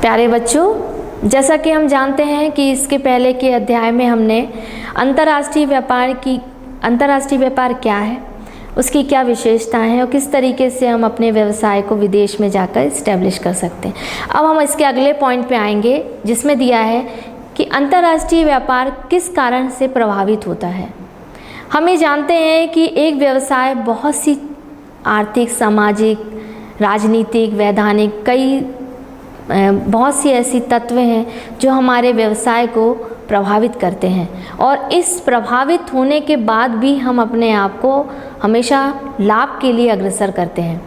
प्यारे बच्चों, जैसा कि हम जानते हैं कि इसके पहले के अध्याय में हमने अंतर्राष्ट्रीय व्यापार क्या है, उसकी क्या विशेषताएं हैं और किस तरीके से हम अपने व्यवसाय को विदेश में जाकर इस्टेब्लिश कर सकते हैं। अब हम इसके अगले पॉइंट पे आएंगे जिसमें दिया है कि अंतर्राष्ट्रीय व्यापार किस कारण से प्रभावित होता है। हम ये जानते हैं कि एक व्यवसाय बहुत सी आर्थिक, सामाजिक, राजनीतिक, वैधानिक बहुत सी ऐसी तत्व हैं जो हमारे व्यवसाय को प्रभावित करते हैं और इस प्रभावित होने के बाद भी हम अपने आप को हमेशा लाभ के लिए अग्रसर करते हैं।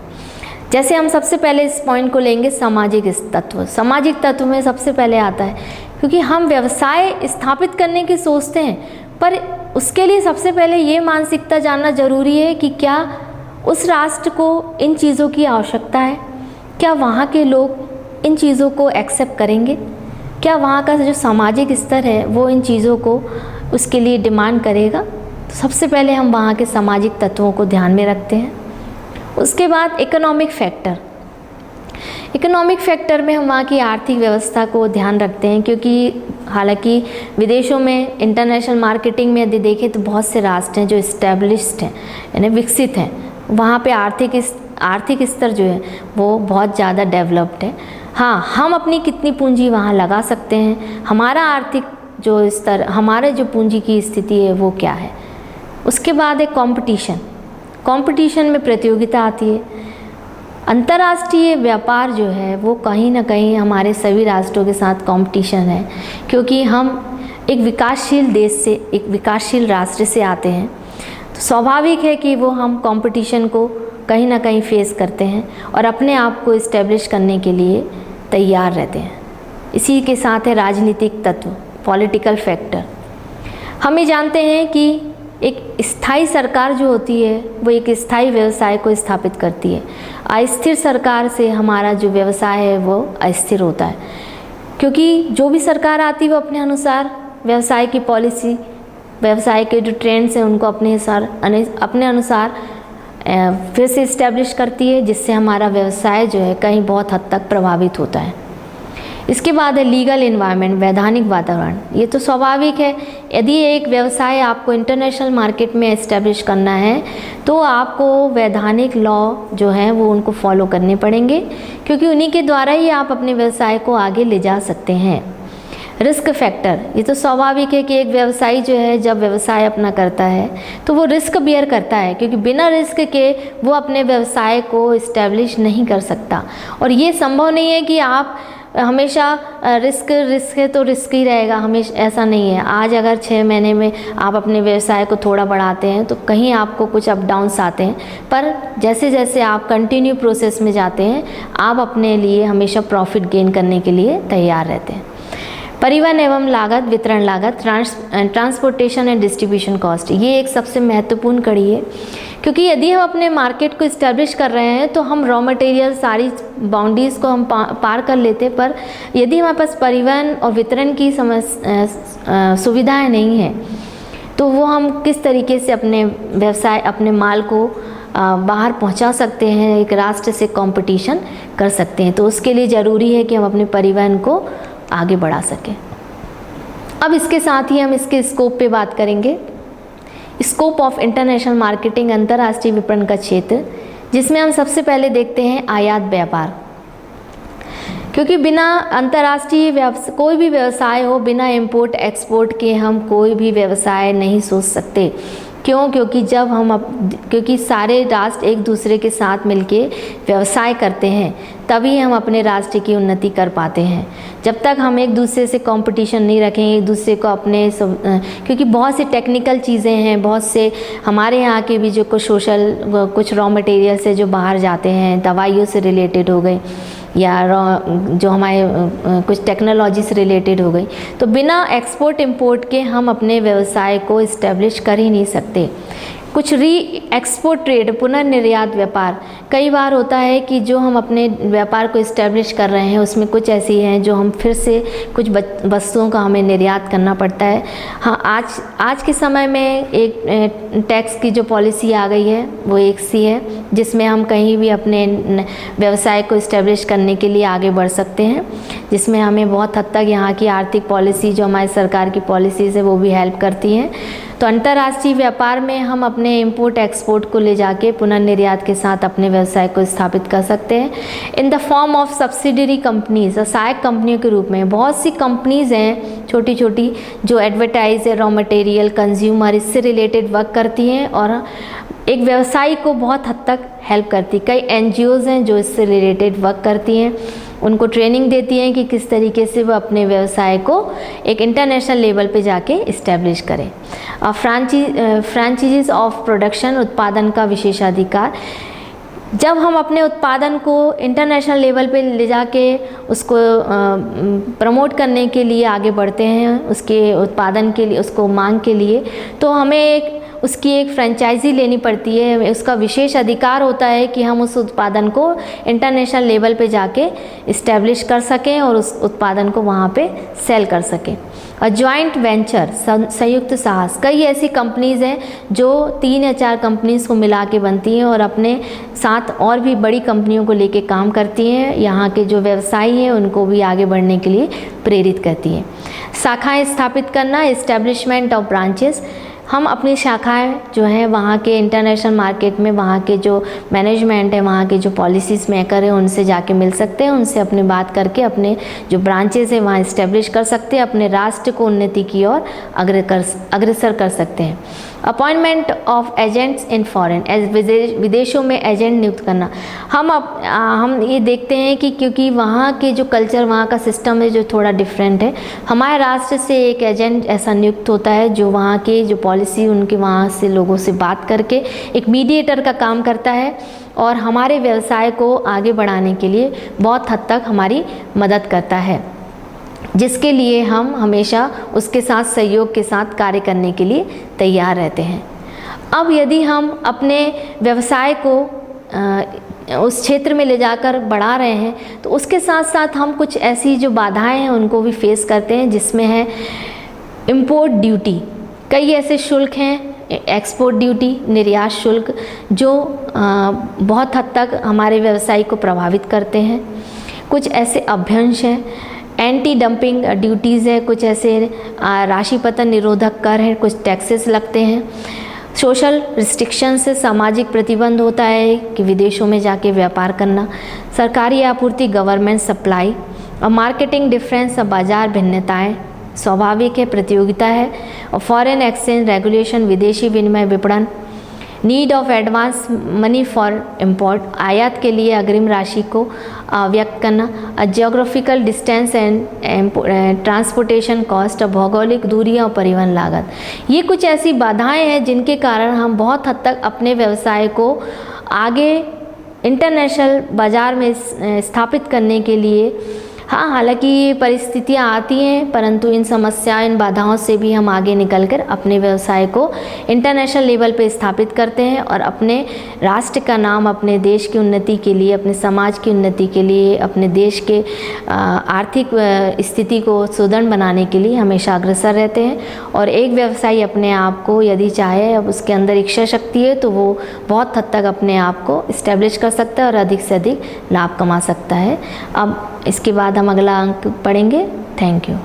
जैसे हम सबसे पहले इस पॉइंट को लेंगे सामाजिक तत्व। सामाजिक तत्व में सबसे पहले आता है क्योंकि हम व्यवसाय स्थापित करने की सोचते हैं, पर उसके लिए सबसे पहले ये मानसिकता जानना जरूरी है कि क्या उस राष्ट्र को इन चीज़ों की आवश्यकता है, क्या वहाँ के लोग इन चीज़ों को एक्सेप्ट करेंगे, क्या वहाँ का जो सामाजिक स्तर है वो इन चीज़ों को उसके लिए डिमांड करेगा। तो सबसे पहले हम वहाँ के सामाजिक तत्वों को ध्यान में रखते हैं। उसके बाद इकोनॉमिक फैक्टर में हम वहाँ की आर्थिक व्यवस्था को ध्यान रखते हैं, क्योंकि हालांकि विदेशों में इंटरनेशनल मार्केटिंग में यदि देखें तो बहुत से राष्ट्र हैं जो इस्टेब्लिश्ड हैं, यानी विकसित हैं। वहाँ पे आर्थिक स्तर जो है वो बहुत ज़्यादा डेवलप्ड है। हाँ, हम अपनी कितनी पूंजी वहाँ लगा सकते हैं, हमारा आर्थिक जो स्तर, हमारे जो पूंजी की स्थिति है वो क्या है। उसके बाद है कंपटीशन में प्रतियोगिता आती है। अंतर्राष्ट्रीय व्यापार जो है वो कहीं ना कहीं हमारे सभी राष्ट्रों के साथ कंपटीशन है, क्योंकि हम एक विकासशील देश से, एक विकासशील राष्ट्र से आते हैं। तो स्वाभाविक है कि वो हम कंपटीशन को कहीं ना कहीं फेस करते हैं और अपने आप को इस्टेब्लिश करने के लिए तैयार रहते हैं। इसी के साथ है राजनीतिक तत्व, पॉलिटिकल फैक्टर। हम ये जानते हैं कि एक स्थायी सरकार जो होती है वो एक स्थायी व्यवसाय को स्थापित करती है। अस्थिर सरकार से हमारा जो व्यवसाय है वो अस्थिर होता है, क्योंकि जो भी सरकार आती है वो अपने अनुसार व्यवसाय की पॉलिसी, व्यवसाय के जो ट्रेंड्स हैं उनको अपने अनुसार फिर से इस्टेब्लिश करती है, जिससे हमारा व्यवसाय जो है कहीं बहुत हद तक प्रभावित होता है। इसके बाद है लीगल एनवायरनमेंट, वैधानिक वातावरण। ये तो स्वाभाविक है, यदि एक व्यवसाय आपको इंटरनेशनल मार्केट में इस्टेब्लिश करना है तो आपको वैधानिक लॉ जो है वो उनको फॉलो करने पड़ेंगे, क्योंकि उन्हीं के द्वारा ही आप अपने व्यवसाय को आगे ले जा सकते हैं। रिस्क फैक्टर, ये तो स्वाभाविक है कि एक व्यवसायी जो है जब व्यवसाय अपना करता है तो वो रिस्क बियर करता है, क्योंकि बिना रिस्क के वो अपने व्यवसाय को इस्टेब्लिश नहीं कर सकता। और ये संभव नहीं है कि आप हमेशा रिस्क है तो रिस्क ही रहेगा, हमेशा ऐसा नहीं है। आज अगर 6 महीने में आप अपने व्यवसाय को थोड़ा बढ़ाते हैं तो कहीं आपको कुछ अप डाउन्स आते हैं, पर जैसे जैसे आप कंटिन्यू प्रोसेस में जाते हैं आप अपने लिए हमेशा प्रॉफिट गेन करने के लिए तैयार रहते हैं। परिवहन एवं लागत, वितरण लागत, ट्रांसपोर्टेशन एंड डिस्ट्रीब्यूशन कॉस्ट, ये एक सबसे महत्वपूर्ण कड़ी है, क्योंकि यदि हम अपने मार्केट को इस्टेब्लिश कर रहे हैं तो हम रॉ मटेरियल सारी बाउंड्रीज़ को हम पार कर लेते, पर यदि हमारे पास परिवहन और वितरण की सुविधाएं नहीं हैं तो वो हम किस तरीके से अपने व्यवसाय, अपने माल को बाहर पहुंचा सकते हैं, एक राष्ट्र से कंपटीशन कर सकते हैं। तो उसके लिए ज़रूरी है कि हम अपने परिवहन को आगे बढ़ा सकें। अब इसके साथ ही हम इसके स्कोप पे बात करेंगे। स्कोप ऑफ इंटरनेशनल मार्केटिंग, अंतर्राष्ट्रीय विपणन का क्षेत्र, जिसमें हम सबसे पहले देखते हैं आयात व्यापार। क्योंकि बिना अंतर्राष्ट्रीय कोई भी व्यवसाय हो, बिना इंपोर्ट एक्सपोर्ट के हम कोई भी व्यवसाय नहीं सोच सकते। क्यों? क्योंकि सारे राष्ट्र एक दूसरे के साथ मिलके व्यवसाय करते हैं, तभी हम अपने राष्ट्र की उन्नति कर पाते हैं। जब तक हम एक दूसरे से कंपटीशन नहीं रखेंगे, एक दूसरे को क्योंकि बहुत सी टेक्निकल चीज़ें हैं, बहुत से हमारे यहाँ के भी जो कुछ रॉ मटेरियल से जो बाहर जाते हैं, दवाइयों से रिलेटेड हो गए या जो हमारे कुछ टेक्नोलॉजी से रिलेटेड हो गई, तो बिना एक्सपोर्ट इंपोर्ट के हम अपने व्यवसाय को इस्टेब्लिश कर ही नहीं सकते। कुछ एक्सपोर्ट ट्रेड, पुनर्निर्यात व्यापार। कई बार होता है कि जो हम अपने व्यापार को इस्टेब्लिश कर रहे हैं उसमें कुछ ऐसी हैं जो हम फिर से कुछ वस्तुओं का हमें निर्यात करना पड़ता है। हाँ, आज के समय में एक टैक्स की जो पॉलिसी आ गई है वो एक सी है, जिसमें हम कहीं भी अपने व्यवसाय को इस्टेब्लिश करने के लिए आगे बढ़ सकते हैं, जिसमें हमें बहुत हद तक यहाँ की आर्थिक पॉलिसी जो हमारी सरकार की पॉलिसीज़ है वो भी हेल्प करती हैं। तो अंतर्राष्ट्रीय व्यापार में हम अपने इंपोर्ट एक्सपोर्ट को ले जाके पुनर्निर्यात के साथ अपने व्यवसाय को स्थापित कर सकते हैं। In the form of subsidiary companies, सहायक कंपनियों के रूप में बहुत सी कंपनीज़ हैं छोटी छोटी जो एडवर्टाइज, रॉ मटेरियल, कंज्यूमर, इससे रिलेटेड वर्क करती हैं और एक व्यवसायी को बहुत हद तक हेल्प करती। कई NGOs हैं जो इससे रिलेटेड वर्क करती हैं, उनको ट्रेनिंग देती हैं कि किस तरीके से वो अपने व्यवसाय को एक इंटरनेशनल लेवल पे जाके इस्टेब्लिश करें। फ्रेंचाइजीज ऑफ प्रोडक्शन, उत्पादन का विशेषाधिकार। जब हम अपने उत्पादन को इंटरनेशनल लेवल पे ले जाके उसको प्रमोट करने के लिए आगे बढ़ते हैं, उसके उत्पादन के लिए, उसको मांग के लिए, तो हमें उसकी एक फ्रेंचाइजी लेनी पड़ती है। उसका विशेष अधिकार होता है कि हम उस उत्पादन को इंटरनेशनल लेवल पे जाके इस्टेब्लिश कर सकें और उस उत्पादन को वहाँ पे सेल कर सकें। और जॉइंट वेंचर, संयुक्त साहस, कई ऐसी कंपनीज़ हैं जो 3 या 4 कंपनीज़ को मिला के बनती हैं और अपने साथ और भी बड़ी कंपनियों को लेके काम करती हैं। यहाँ के जो व्यवसायी हैं उनको भी आगे बढ़ने के लिए प्रेरित करती हैं। शाखाएँ स्थापित करना, इस्टेब्लिशमेंट ऑफ ब्रांचेस। हम अपनी शाखाएं जो हैं वहाँ के इंटरनेशनल मार्केट में वहाँ के जो मैनेजमेंट है, वहाँ के जो पॉलिसीज़ मेकर हैं उनसे जाके मिल सकते हैं, उनसे अपनी बात करके अपने जो ब्रांचेस हैं वहाँ इस्टेब्लिश कर सकते हैं, अपने राष्ट्र को उन्नति की ओर अग्रसर कर सकते हैं। Appointment of agents in foreign, विदेशों में एजेंट नियुक्त करना। हम ये देखते हैं कि क्योंकि वहाँ के जो कल्चर, वहाँ का सिस्टम है जो थोड़ा डिफरेंट है, हमारे राष्ट्र से एक एजेंट ऐसा नियुक्त होता है जो वहाँ के जो पॉलिसी उनके वहाँ से लोगों से बात करके एक मीडिएटर का काम करता है और हमारे व्यवसाय को आगे बढ़ाने के लिए बहुत हद तक हमारी मदद करता है, जिसके लिए हम हमेशा उसके साथ सहयोग के साथ कार्य करने के लिए तैयार रहते हैं। अब यदि हम अपने व्यवसाय को उस क्षेत्र में ले जाकर बढ़ा रहे हैं तो उसके साथ साथ हम कुछ ऐसी जो बाधाएं हैं उनको भी फेस करते हैं, जिसमें है इम्पोर्ट ड्यूटी। कई ऐसे शुल्क हैं, एक्सपोर्ट ड्यूटी, निर्यात शुल्क, जो बहुत हद तक हमारे व्यवसाय को प्रभावित करते हैं। कुछ ऐसे अभ्यंश हैं, एंटी डंपिंग ड्यूटीज़ है, कुछ ऐसे राशि पतन निरोधक कर है, कुछ टैक्सेस लगते हैं। सोशल रिस्ट्रिक्शन से सामाजिक प्रतिबंध होता है कि विदेशों में जाके व्यापार करना। सरकारी आपूर्ति, गवर्नमेंट सप्लाई। और मार्केटिंग डिफरेंस, बाजार भिन्नताएं स्वाभाविक है, प्रतियोगिता है। और फॉरेन एक्सचेंज रेगुलेशन, विदेशी विनिमय विपणन। Need of advance money for import, आयात के लिए अग्रिम राशि को व्यक्त करना। Geographical distance and transportation cost, भौगोलिक दूरियां और परिवहन लागत। ये कुछ ऐसी बाधाएं हैं जिनके कारण हम बहुत हद तक अपने व्यवसाय को आगे इंटरनेशनल बाज़ार में स्थापित करने के लिए, हाँ, हालांकि परिस्थितियाँ आती हैं, परंतु इन समस्याओं, इन बाधाओं से भी हम आगे निकलकर अपने व्यवसाय को इंटरनेशनल लेवल पे स्थापित करते हैं और अपने राष्ट्र का नाम, अपने देश की उन्नति के लिए, अपने समाज की उन्नति के लिए, अपने देश के आर्थिक स्थिति को सुदृढ़ बनाने के लिए हमेशा अग्रसर रहते हैं। और एक व्यवसायी अपने आप को यदि चाहे, अब उसके अंदर इच्छा शक्ति है, तो वो बहुत हद तक अपने आप को इस्टेब्लिश कर सकता है और अधिक से अधिक लाभ कमा सकता है। अब इसके बाद हम अगला अंक पढ़ेंगे। Thank you.